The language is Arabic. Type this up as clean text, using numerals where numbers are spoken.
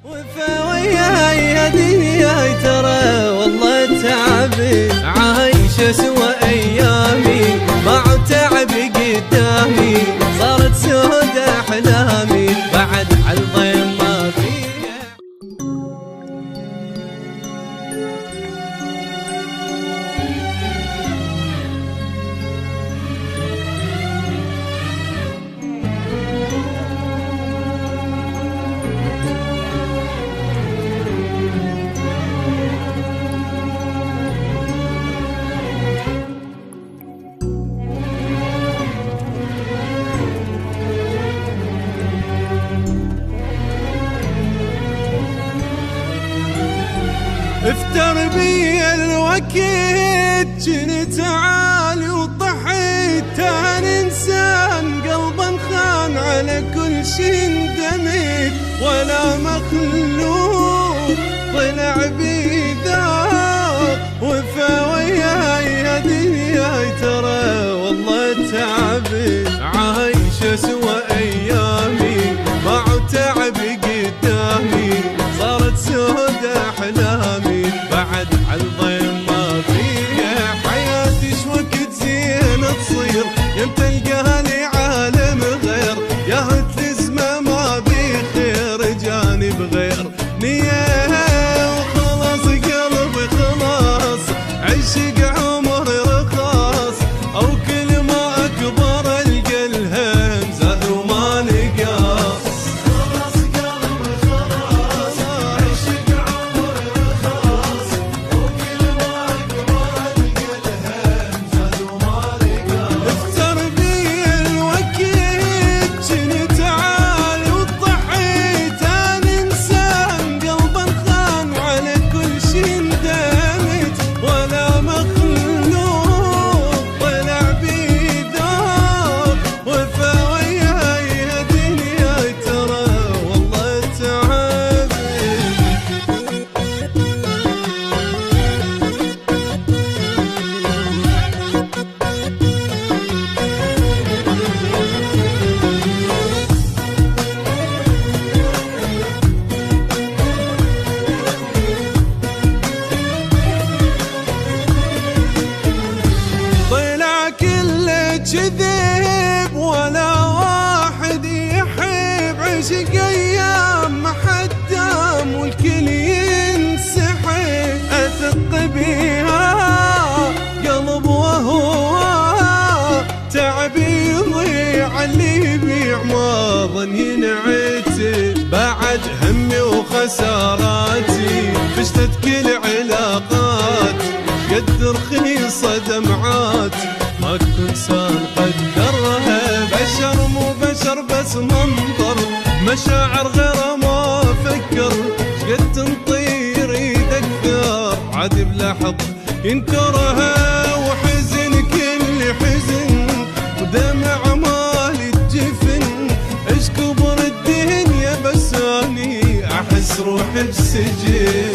وفا وياي يا دنياي ترى والله تعبي عايشة سوى ايامي مع تعبي قدامي صارت سودة احلامي بعد عالضيم ما فيها. افتر بي الوقت جنت عالي وضحيت تاني انسان قلبا خان على كل شي اندميت ولا مخلوق طلع بي ذاق. وفا وياي يا دنياي ترى والله تعبي عايشة سوى ايامي مع تعبي قدامي صارت سودة احلامي بعد عالضيم ما فيها. حياتي شوقت زين تصير يمتى القاني عالم غير يا تلزمه ما بي خير جاني بغير نيه وخلاص قلبي خلاص عشق عمري رخاص او كل ما اكبر القى الهم زاد وما نقاص. خلاص قلبي خلاص عشق عمري رخاص او كل ما اكبر القى الهم زاد وما نقاص. افتر بي الوقت جنت عالي وضحيت انا انسان قلبا خان على كل شي اندمت ولا مخلوق طلع بي ذوق. وفا وياي يا دنياي ترى والله تعبي. طلع كله كذب ولا واحد يحب عشق ايام ما حد دام والكل ينسحب. اثق بيها قلب وهو تعبي يضيع اللي يبيع ما ظن ينعتب بعد همي وخساراتي فشتت كل علاقات قد رخيصة دمعات ما كل انسان قدرها. بشر مو بشر بس منظر مشاعر غير ما فكر شقد تنطير يذكر عاد بلحظ ينكرها. وحزن كل حزن ودمع مال الجفن ايش كبر الدنيا بس اني احس روحي بسجن.